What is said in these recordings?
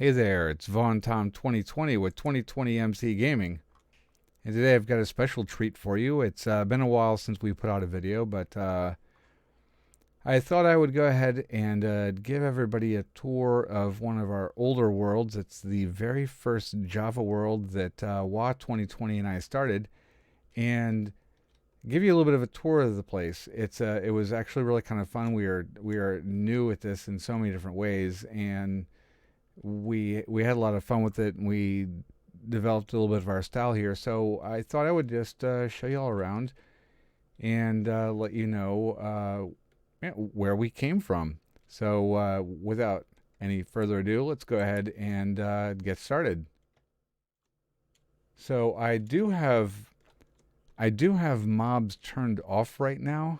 Hey there, it's VonTom2020 with 2020 MC Gaming. And today I've got a special treat for you. It's been a while since we put out a video, but I thought I would go ahead and give everybody a tour of one of our older worlds. It's the very first Java world that Wa2020 and I started, and give you a little bit of a tour of the place. It was actually really kind of fun. We are new at this in so many different ways, and we had a lot of fun with it, and we developed a little bit of our style here. So I thought I would just show you all around and let you know where we came from. So without any further ado, let's go ahead and get started. So I do have mobs turned off right now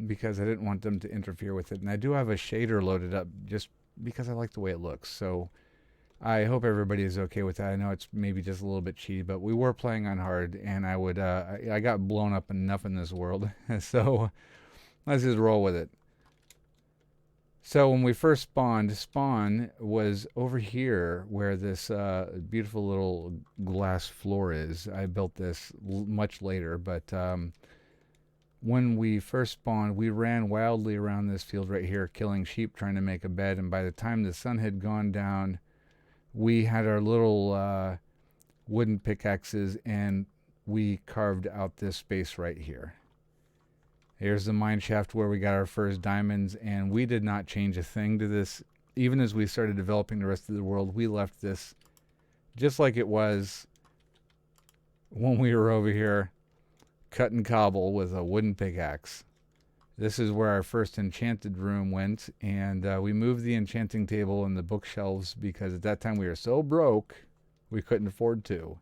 because I didn't want them to interfere with it, and I do have a shader loaded up just because I like the way it looks. So I hope everybody is okay with that. I know it's maybe just a little bit cheaty, but we were playing on hard, and I got blown up enough in this world, so let's just roll with it. So when we first spawn was over here where this beautiful little glass floor is. I built this much later, but when we first spawned, we ran wildly around this field right here, killing sheep, trying to make a bed, and by the time the sun had gone down, we had our little wooden pickaxes, and we carved out this space right here. Here's the mine shaft where we got our first diamonds, and we did not change a thing to this. Even as we started developing the rest of the world, we left this just like it was when we were over here cutting cobble with a wooden pickaxe. This is where our first enchanted room went, and we moved the enchanting table and the bookshelves because at that time we were so broke we couldn't afford to.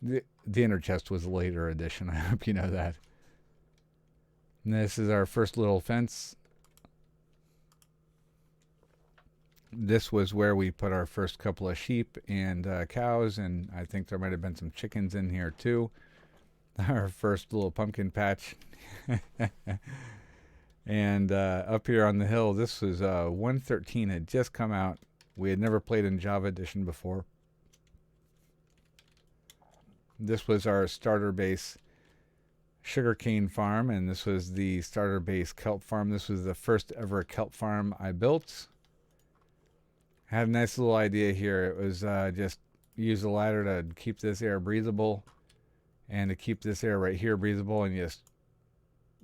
The inner chest was a later addition. I hope you know that. And this is our first little fence. This was where we put our first couple of sheep and cows, and I think there might have been some chickens in here too. Our first little pumpkin patch. And up here on the hill, this was 1.13 had just come out. We had never played in Java Edition before. This was our starter base sugarcane farm, and this was the starter base kelp farm. This was the first ever kelp farm I built. Had a nice little idea here. It was just use a ladder to keep this air breathable, and to keep this air right here breathable, and just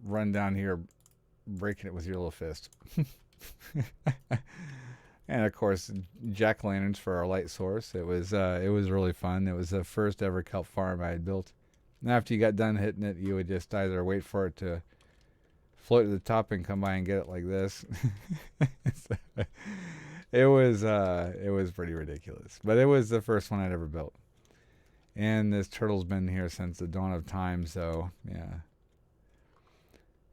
run down here breaking it with your little fist. And of course, jack-o'-lanterns for our light source. It was really fun. It was the first ever kelp farm I had built. And after you got done hitting it, you would just either wait for it to float to the top and come by and get it like this. So, it was pretty ridiculous, but it was the first one I'd ever built. And this turtle's been here since the dawn of time, so yeah.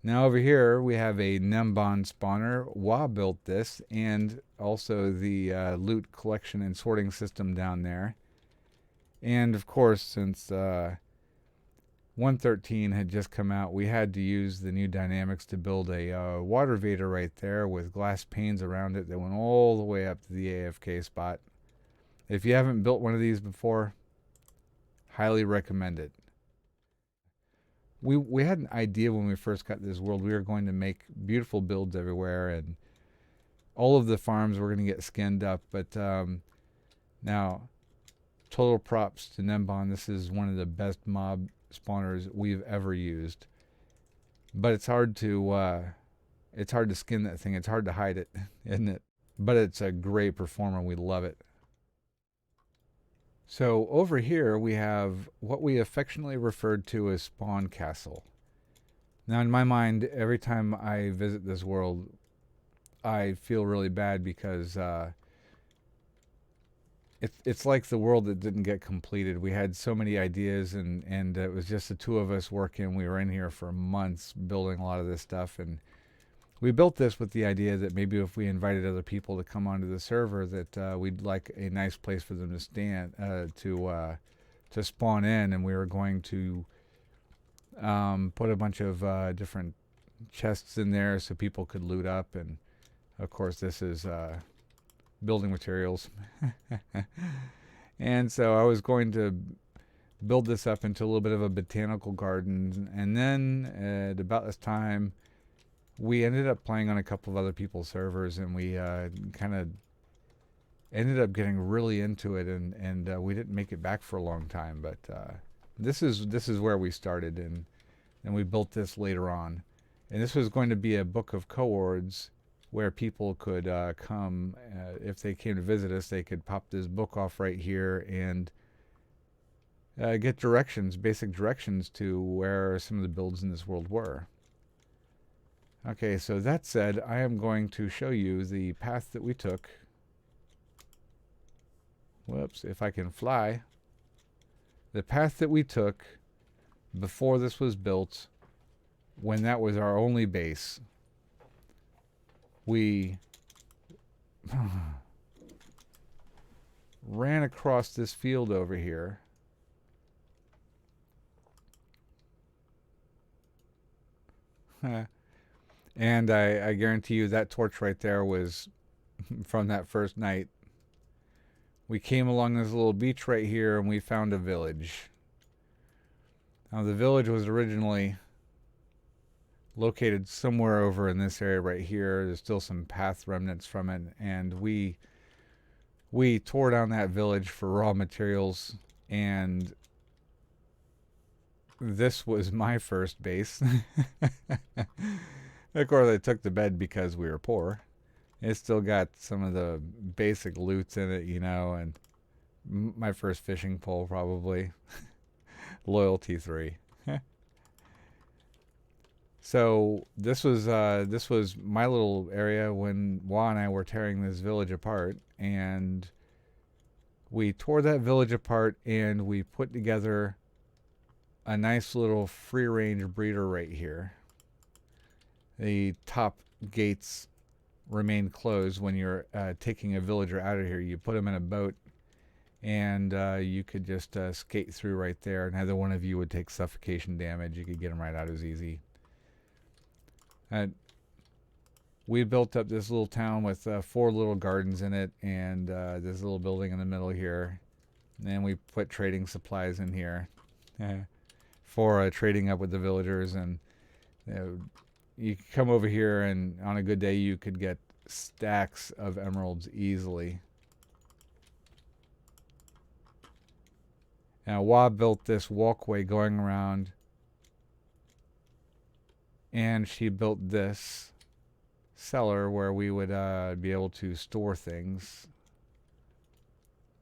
Now over here we have a Gnembon spawner. Wa built this, and also the loot collection and sorting system down there. And of course, since 1.13 had just come out, we had to use the new dynamics to build a water vader right there with glass panes around it that went all the way up to the AFK spot. If you haven't built one of these before, highly recommend it. We had an idea when we first got this world. We were going to make beautiful builds everywhere, and all of the farms were going to get skinned up. But now, total props to Gnembon. This is one of the best mob spawners we've ever used. But it's hard to skin that thing. It's hard to hide it, isn't it? But it's a great performer. We love it. So over here we have what we affectionately referred to as Spawn Castle. Now in my mind, every time I visit this world, I feel really bad because it's like the world that didn't get completed. We had so many ideas, and it was just the two of us working. We were in here for months building a lot of this stuff, and we built this with the idea that maybe if we invited other people to come onto the server, that we'd like a nice place for them to stand to spawn in, and we were going to put a bunch of different chests in there so people could loot up. And of course, this is building materials. And so I was going to build this up into a little bit of a botanical garden. And then at about this time, we ended up playing on a couple of other people's servers, and we kind of ended up getting really into it, and we didn't make it back for a long time. But this is where we started, and we built this later on. And this was going to be a book of coords where people could come. If they came to visit us, they could pop this book off right here and get directions, basic directions to where some of the builds in this world were. Okay, so that said, I am going to show you the path that we took. Whoops, if I can fly. The path that we took before this was built, when that was our only base. We ran across this field over here. And I guarantee you that torch right there was from that first night. We came along this little beach right here, and we found a village. Now, the village was originally located somewhere over in this area right here. There's still some path remnants from it, and we tore down that village for raw materials, and this was my first base. Of course, I took the bed because we were poor. It still got some of the basic loots in it, you know, and my first fishing pole probably. Loyalty 3. So this was my little area when Wa and I were tearing this village apart, and we tore that village apart, and we put together a nice little free-range breeder right here. The top gates remain closed when you're taking a villager out of here. You put them in a boat, and you could just skate through right there. Neither one of you would take suffocation damage. You could get them right out as easy. We built up this little town with 4 little gardens in it, and this little building in the middle here. And then we put trading supplies in here for trading up with the villagers. And you could come over here, and on a good day you could get stacks of emeralds easily. Now, Wa built this walkway going around, and she built this cellar where we would be able to store things.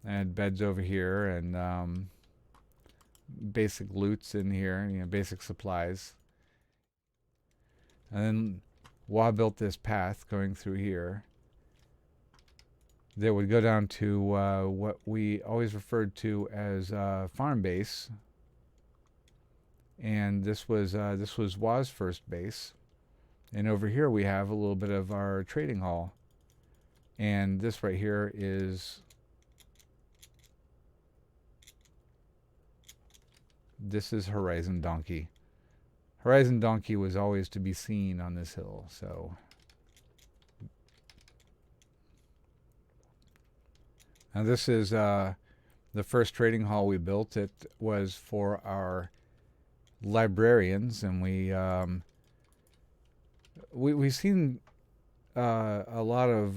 And beds over here, and basic loots in here, you know, basic supplies. And then Wa built this path going through here that would go down to what we always referred to as farm base. And this was Wa's first base. And over here we have a little bit of our trading hall. And this right here is Horizon Donkey. Horizon Donkey was always to be seen on this hill, so. Now this is the first trading hall we built. It was for our librarians, and we've seen a lot of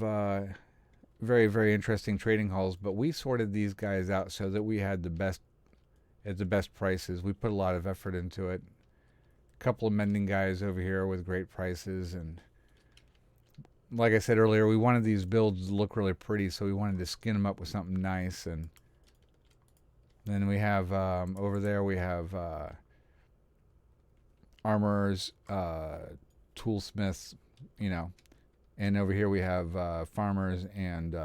very, very interesting trading halls, but we sorted these guys out so that we had the best at the best prices. We put a lot of effort into it. A couple of mending guys over here with great prices, and like I said earlier, we wanted these builds to look really pretty, so we wanted to skin them up with something nice. And then we have over there we have armorers, toolsmiths, you know, and over here we have farmers and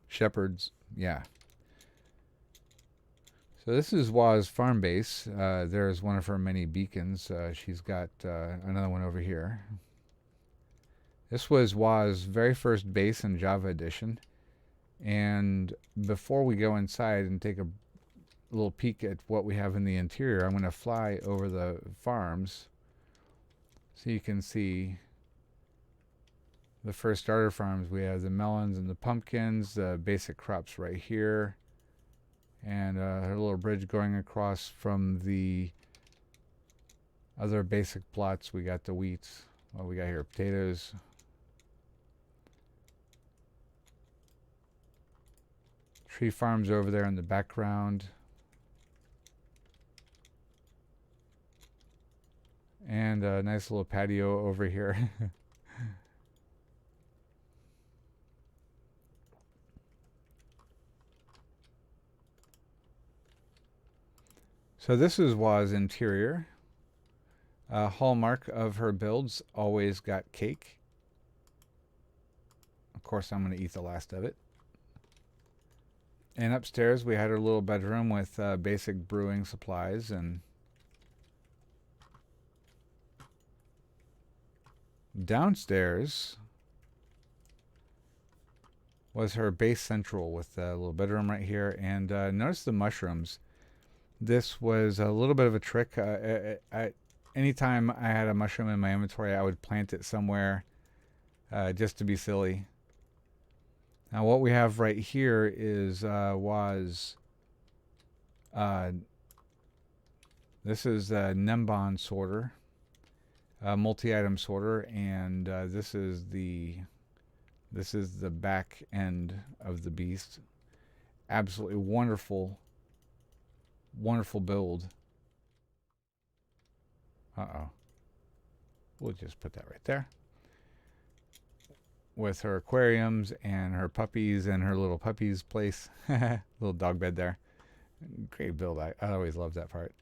shepherds. Yeah. So this is Wa's farm base. There's one of her many beacons. She's got another one over here. This was Wa's very first base in Java Edition. And before we go inside and take a little peek at what we have in the interior, I'm going to fly over the farms so you can see the first starter farms. We have the melons and the pumpkins, the basic crops right here, and a little bridge going across from the other basic plots. We got the wheat. What we got here? Potatoes. Tree farms over there in the background. And a nice little patio over here. So this is Wa's interior. Hallmark of her builds, always got cake. Of course, I'm going to eat the last of it. And upstairs, we had her little bedroom with basic brewing supplies. And downstairs was her base central with a little bedroom right here. And notice the mushrooms. This was a little bit of a trick. Anytime I had a mushroom in my inventory, I would plant it somewhere just to be silly. Now what we have right here is this is a Gnembon sorter, multi-item sorter, and this is the back end of the beast. Absolutely wonderful build. We'll just put that right there. With her aquariums and her puppies and her little puppies place. Little dog bed there. Great build. I always loved that part.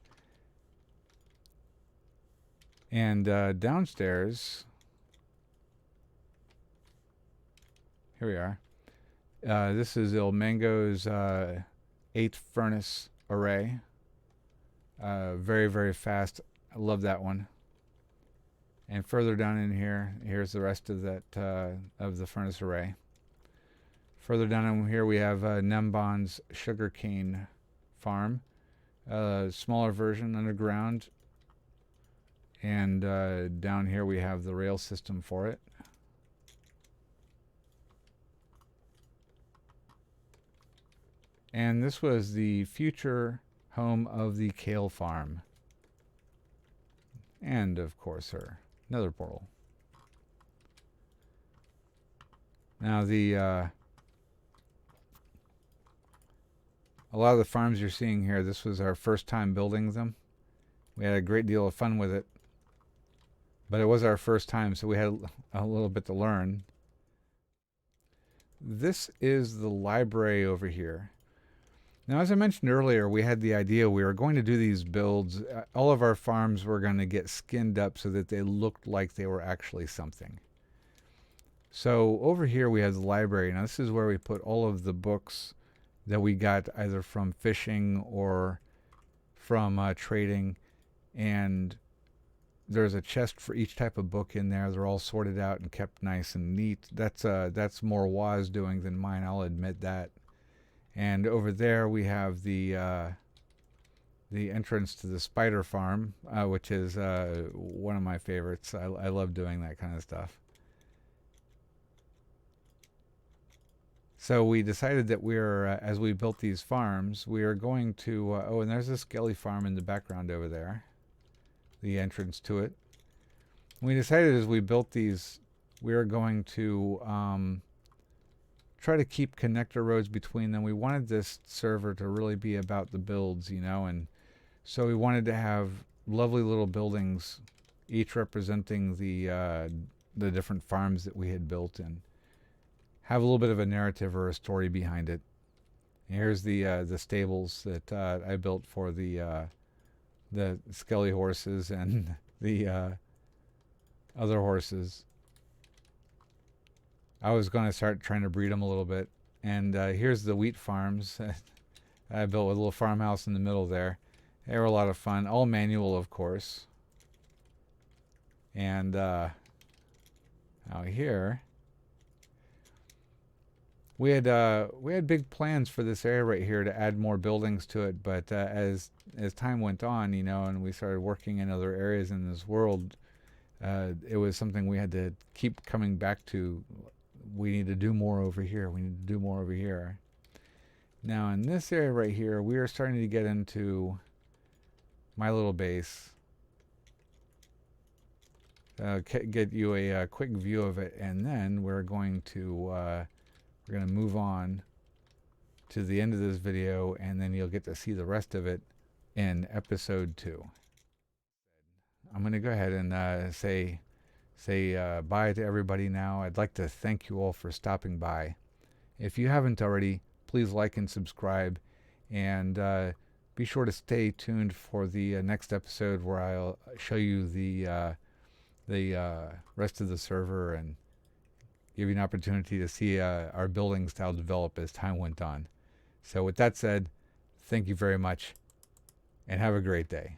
And downstairs, here we are. This is Ilmango's 8 furnace array. Very, very fast. I love that one. And further down in here, here's the rest of that of the furnace array. Further down in here, we have Gnembon's sugarcane farm, smaller version underground. And down here, we have the rail system for it. And this was the future home of the kale farm. And of course, her nether portal. Now a lot of the farms you're seeing here, this was our first time building them. We had a great deal of fun with it, but it was our first time, so we had a little bit to learn. This is the library over here. Now, as I mentioned earlier, we had the idea we were going to do these builds. All of our farms were going to get skinned up so that they looked like they were actually something. So over here we have the library. Now this is where we put all of the books that we got either from fishing or from trading. And there's a chest for each type of book in there. They're all sorted out and kept nice and neat. That's more Wa's doing than mine, I'll admit that. And over there we have the entrance to the spider farm, which is one of my favorites. I love doing that kind of stuff. So we decided that as we built these farms, we are going to, and there's a skelly farm in the background over there, the entrance to it. We decided as we built these, we are going to try to keep connector roads between them. We wanted this server to really be about the builds, and so we wanted to have lovely little buildings, each representing the different farms that we had built, and have a little bit of a narrative or a story behind it. And here's the stables that I built for the skelly horses and the other horses. I was going to start trying to breed them a little bit. And here's the wheat farms. I built a little farmhouse in the middle there. They were a lot of fun. All manual, of course. And out here, we had big plans for this area right here to add more buildings to it. But as time went on, and we started working in other areas in this world, It was something we had to keep coming back to. We need to do more over here. We need to do more over here. Now in this area right here, we are starting to get into my little base. Get you a quick view of it, and then we're going to move on to the end of this video, and then you'll get to see the rest of it in episode 2. I'm going to go ahead and say bye to everybody now. I'd like to thank you all for stopping by. If you haven't already, please like and subscribe, and be sure to stay tuned for the next episode where I'll show you the rest of the server and give you an opportunity to see our building style develop as time went on. So with that said, thank you very much, and have a great day.